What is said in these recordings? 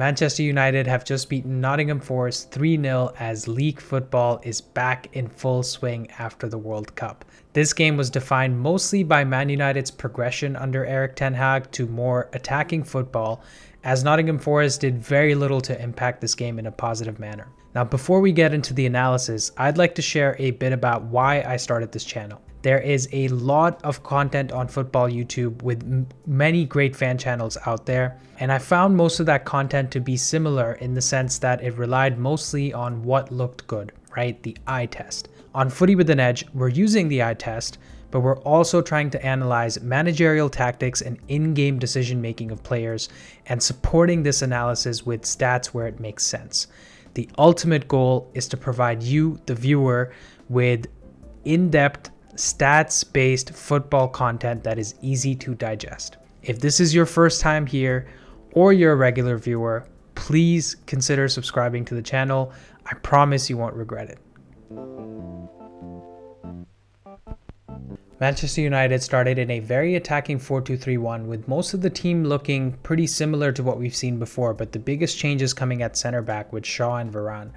Manchester United have just beaten Nottingham Forest 3-0 as league football is back in full swing after the World Cup. This game was defined mostly by Man United's progression under Erik Ten Hag to more attacking football, as Nottingham Forest did very little to impact this game in a positive manner. Now, before we get into the analysis, I'd like to share a bit about why I started this channel. There is a lot of content on football YouTube with many great fan channels out there, and I found most of that content to be similar in the sense that it relied mostly on what looked good, right? The eye test. On Footy with an Edge, we're using the eye test, but we're also trying to analyze managerial tactics and in-game decision making of players and supporting this analysis with stats where it makes sense. The ultimate goal is to provide you, the viewer, with in-depth stats-based football content that is easy to digest. If this is your first time here or you're a regular viewer, please consider subscribing to the channel. I promise you won't regret it. Manchester United started in a very attacking 4-2-3-1 with most of the team looking pretty similar to what we've seen before, but the biggest change is coming at center back with Shaw and Varane.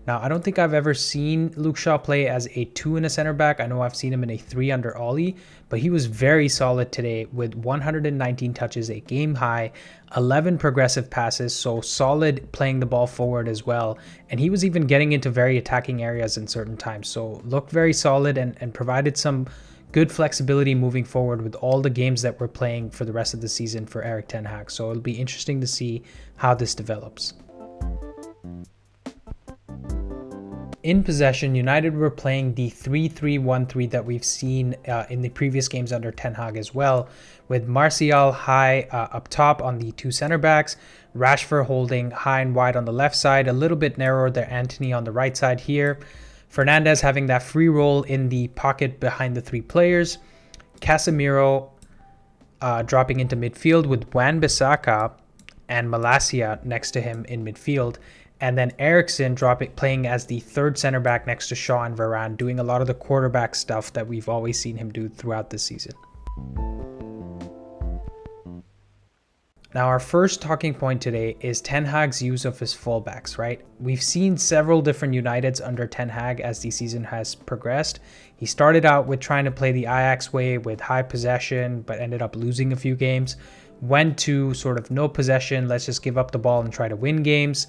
Now, I don't think I've ever seen Luke Shaw play as a 2 in a center back. I know I've seen him in a 3 under Ollie, but he was very solid today with 119 touches, a game high, 11 progressive passes, so solid playing the ball forward as well. And he was even getting into very attacking areas in certain times, so looked very solid and provided some good flexibility moving forward with all the games that we're playing for the rest of the season for Erik Ten Hag. So it'll be interesting to see how this develops. In possession, United were playing the 3-3-1-3 that we've seen in the previous games under Ten Hag as well, with Martial high up top on the 2 center backs, Rashford holding high and wide on the left side, a little bit narrower there, Antony on the right side here, Fernandes having that free role in the pocket behind the 3 players, Casemiro dropping into midfield with Wan-Bissaka and Malacia next to him in midfield, and then Eriksen playing as the 3rd center back next to Shaw and Varane, doing a lot of the quarterback stuff that we've always seen him do throughout this season. Now, our first talking point today is Ten Hag's use of his fullbacks, right? We've seen several different Uniteds under Ten Hag as the season has progressed. He started out with trying to play the Ajax way with high possession, but ended up losing a few games. Went to sort of no possession, let's just give up the ball and try to win games.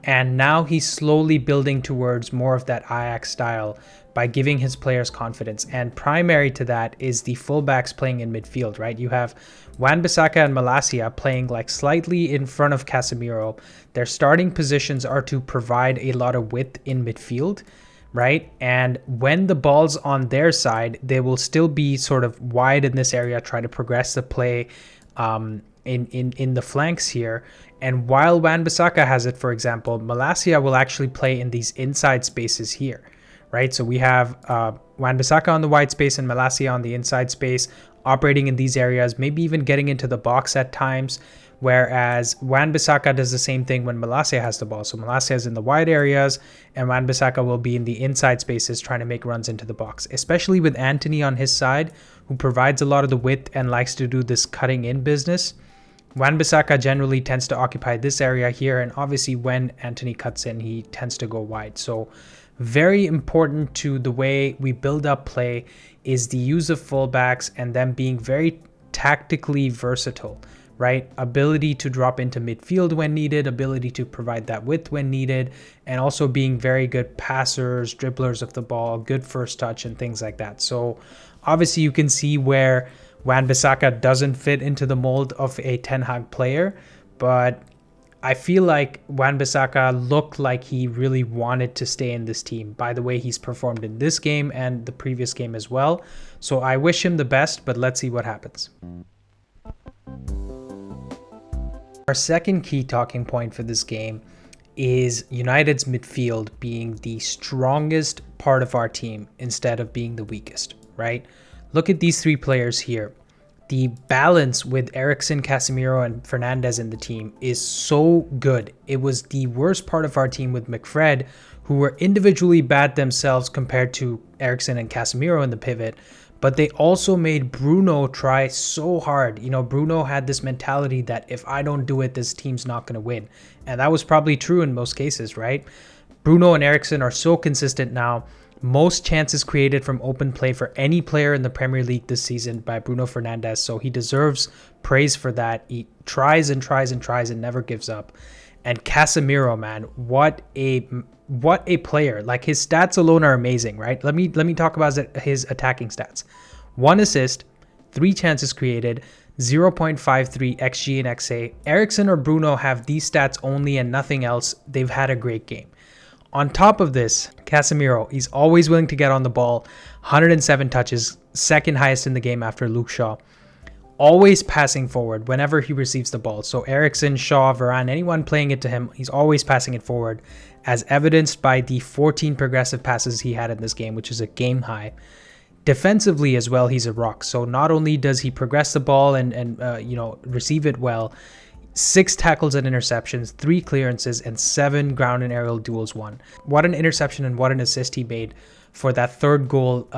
And now he's slowly building towards more of that Ajax style by giving his players confidence. And primary to that is the fullbacks playing in midfield, right? You have Wan-Bissaka and Malacia playing like slightly in front of Casemiro. Their starting positions are to provide a lot of width in midfield, right? And when the ball's on their side, they will still be sort of wide in this area, try to progress the play in the flanks here. And while Wan-Bissaka has it, for example, Malacia will actually play in these inside spaces here, right? So we have Wan-Bissaka on the wide space and Malacia on the inside space, operating in these areas, maybe even getting into the box at times, whereas Wan-Bissaka does the same thing when Malacia has the ball. So Malacia is in the wide areas and Wan-Bissaka will be in the inside spaces trying to make runs into the box, especially with Antony on his side, who provides a lot of the width and likes to do this cutting in business. Wan-Bissaka generally tends to occupy this area here, and obviously when Antony cuts in, he tends to go wide. So very important to the way we build up play is the use of fullbacks and them being very tactically versatile, right? Ability to drop into midfield when needed, ability to provide that width when needed, and also being very good passers, dribblers of the ball, good first touch and things like that. So obviously you can see where Wan-Bissaka doesn't fit into the mold of a Ten Hag player, but I feel like Wan-Bissaka looked like he really wanted to stay in this team by the way he's performed in this game and the previous game as well. So I wish him the best, but let's see what happens. Our second key talking point for this game is United's midfield being the strongest part of our team instead of being the weakest, right? Look at these 3 players here. The balance with Eriksen, Casemiro, and Fernandes in the team is so good. It was the worst part of our team with McFred, who were individually bad themselves compared to Eriksen and Casemiro in the pivot. but they also made Bruno try so hard. Bruno had this mentality that if I don't do it, this team's not going to win. And that was probably true in most cases, right? Bruno and Eriksen are so consistent now. Most chances created from open play for any player in the Premier League this season by Bruno Fernandes. So he deserves praise for that. He tries and tries and tries and never gives up. And Casemiro, man, what a player. Like, his stats alone are amazing, right? Let me talk about his attacking stats. 1 assist, 3 chances created, 0.53 XG and XA. Eriksen or Bruno have these stats only and nothing else. They've had a great game. On top of this, Casemiro, he's always willing to get on the ball. 107 touches, second highest in the game after Luke Shaw. Always passing forward whenever he receives the ball. So Eriksen, Shaw, Varane, anyone playing it to him, he's always passing it forward, as evidenced by the 14 progressive passes he had in this game, which is a game high. Defensively as well, he's a rock. So not only does he progress the ball and receive it well, 6 tackles and interceptions, 3 clearances, and 7 ground and aerial duels won. What an interception and what an assist he made for that third goal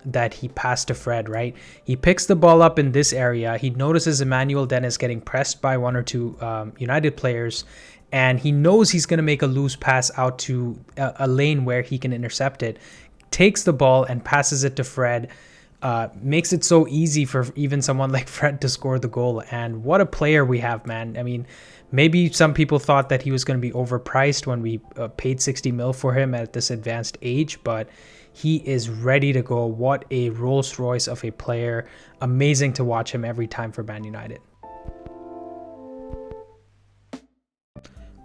that he passed to Fred, right? He picks the ball up in this area. He notices Emmanuel Dennis getting pressed by 1 or 2 United players, and he knows he's going to make a loose pass out to a lane where he can intercept it. Takes the ball and passes it to Fred. Makes it so easy for even someone like Fred to score the goal. And what a player we have, man. I mean, maybe some people thought that he was going to be overpriced when we paid 60 mil for him at this advanced age, but he is ready to go. What a Rolls Royce of a player. Amazing to watch him every time for Man United.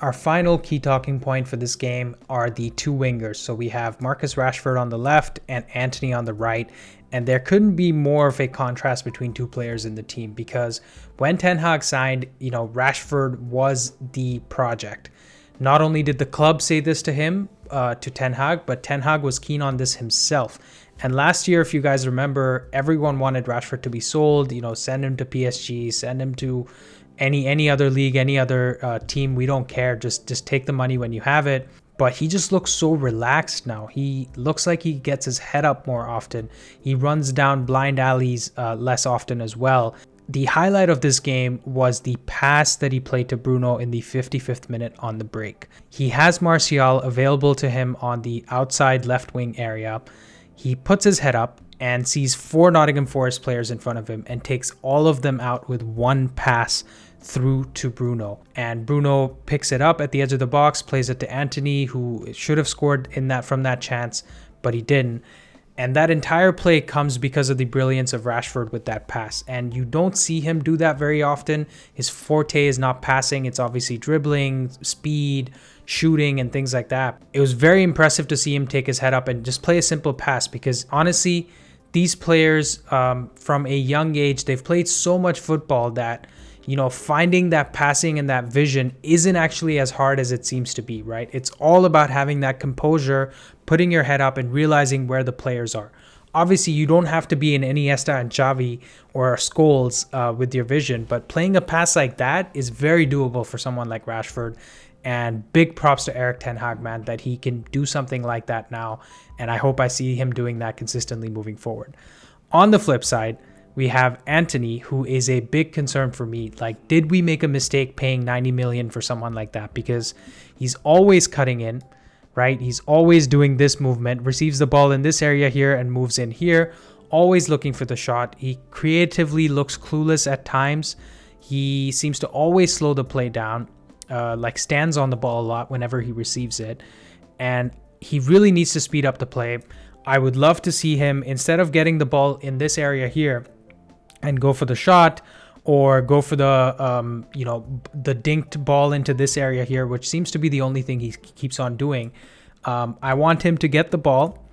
Our final key talking point for this game are the 2 wingers. So we have Marcus Rashford on the left and Antony on the right. And there couldn't be more of a contrast between 2 players in the team, because when Ten Hag signed, Rashford was the project. Not only did the club say this to him, to Ten Hag, but Ten Hag was keen on this himself. And last year, if you guys remember, everyone wanted Rashford to be sold, send him to PSG, send him to any other league, any other team. We don't care. Just take the money when you have it. But he just looks so relaxed now. He looks like he gets his head up more often. He runs down blind alleys less often as well. The highlight of this game was the pass that he played to Bruno in the 55th minute on the break. He has Martial available to him on the outside left wing area. He puts his head up and sees 4 Nottingham Forest players in front of him and takes all of them out with one pass through to Bruno. And Bruno picks it up at the edge of the box, plays it to Antony, who should have scored from that chance, but he didn't. And that entire play comes because of the brilliance of Rashford with that pass. And you don't see him do that very often. His forte is not passing. It's obviously dribbling, speed, shooting, and things like that. It was very impressive to see him take his head up and just play a simple pass, because honestly, these players from a young age, they've played so much football that finding that passing and that vision isn't actually as hard as it seems to be, right? It's all about having that composure, putting your head up and realizing where the players are. Obviously, you don't have to be an Iniesta and Xavi or Scholes with your vision, but playing a pass like that is very doable for someone like Rashford. And big props to Erik ten Hag, man, that he can do something like that now. And I hope I see him doing that consistently moving forward. On the flip side, we have Antony, who is a big concern for me. Like, did we make a mistake paying 90 million for someone like that? Because he's always cutting in, right? He's always doing this movement, receives the ball in this area here and moves in here, always looking for the shot. He creatively looks clueless at times. He seems to always slow the play down, stands on the ball a lot whenever he receives it. And he really needs to speed up the play. I would love to see him, instead of getting the ball in this area here and go for the shot, or go for the the dinked ball into this area here, which seems to be the only thing he keeps on doing. I want him to get the ball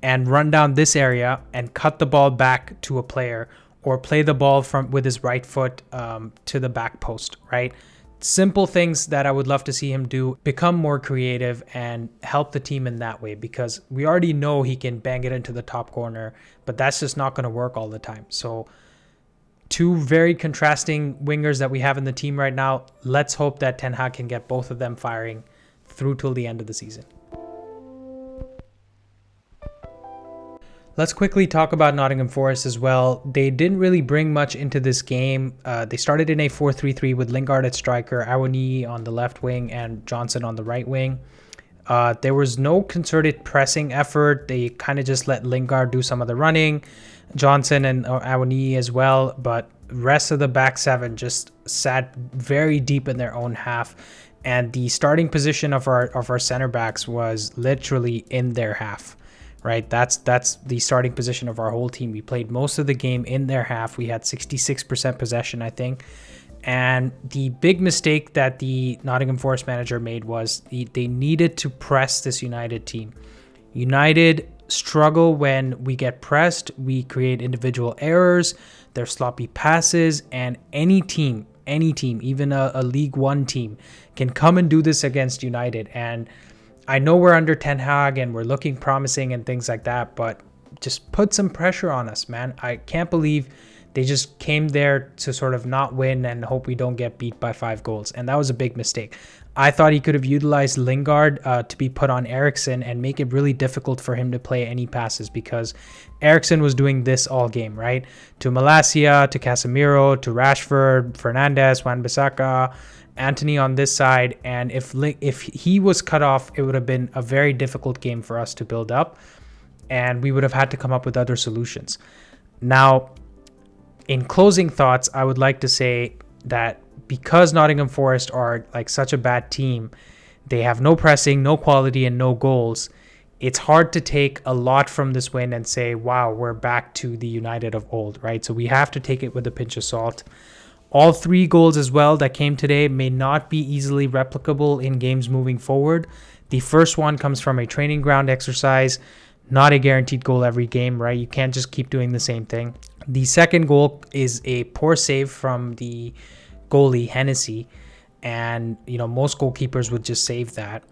and run down this area and cut the ball back to a player, or play the ball with his right foot to the back post, right? Simple things that I would love to see him do, become more creative and help the team in that way, because we already know he can bang it into the top corner, but that's just not going to work all the time. So 2 very contrasting wingers that we have in the team right now. Let's hope that Ten Hag can get both of them firing through till the end of the season. Let's quickly talk about Nottingham Forest as well. They didn't really bring much into this game. They started in a 4-3-3 with Lingard at striker, Awoniyi on the left wing, and Johnson on the right wing. There was no concerted pressing effort. They kind of just let Lingard do some of the running, Johnson and Awoniyi as well, but rest of the back seven just sat very deep in their own half, and the starting position of our center backs was literally in their half. Right, that's the starting position of our whole team. We played most of the game in their half. We had 66% possession, I think. And the big mistake that the Nottingham Forest manager made was they needed to press this United team. United struggle when we get pressed. We create individual errors. There's sloppy passes, and any team, even a League One team, can come and do this against United. And I know we're under Ten Hag and we're looking promising and things like that, but just put some pressure on us, man. I can't believe they just came there to sort of not win and hope we don't get beat by 5 goals. And that was a big mistake. I thought he could have utilized Lingard to be put on Eriksen and make it really difficult for him to play any passes, because Eriksen was doing this all game, right? To Malacia, to Casemiro, to Rashford, Fernandes, Wan-Bissaka, Anthony on this side, and if he was cut off, it would have been a very difficult game for us to build up, and we would have had to come up with other solutions. Now, in closing thoughts, I would like to say that because Nottingham Forest are like such a bad team, they have no pressing, no quality, and no goals. It's hard to take a lot from this win and say, wow, we're back to the United of old, right? So we have to take it with a pinch of salt. All 3 goals as well that came today may not be easily replicable in games moving forward. The first one comes from a training ground exercise, not a guaranteed goal every game, right? You can't just keep doing the same thing. The second goal is a poor save from the goalie, Hennessy, and most goalkeepers would just save that.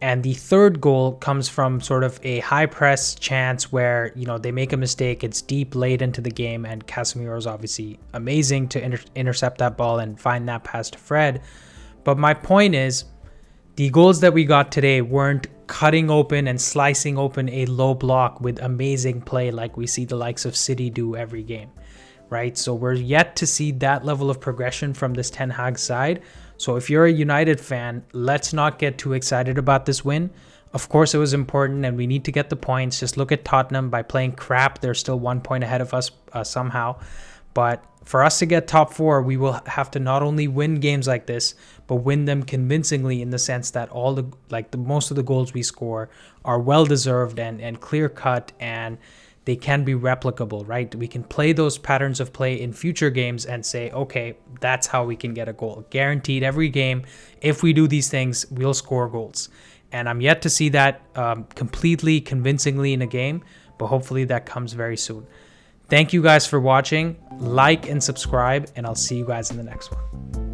And the third goal comes from sort of a high press chance where, they make a mistake. It's deep late into the game, and Casemiro is obviously amazing to intercept that ball and find that pass to Fred. But my point is, the goals that we got today weren't cutting open and slicing open a low block with amazing play like we see the likes of City do every game, right? So we're yet to see that level of progression from this Ten Hag side. So if you're a United fan, let's not get too excited about this win. Of course, it was important and we need to get the points. Just look at Tottenham. By playing crap, they're still 1 point ahead of us somehow. But for us to get top 4, we will have to not only win games like this, but win them convincingly, in the sense that most of the goals we score are well-deserved and clear-cut, and they can be replicable, right? We can play those patterns of play in future games and say, okay, that's how we can get a goal. Guaranteed every game, if we do these things, we'll score goals. And I'm yet to see that completely convincingly in a game, but hopefully that comes very soon. Thank you guys for watching. Like and subscribe, and I'll see you guys in the next one.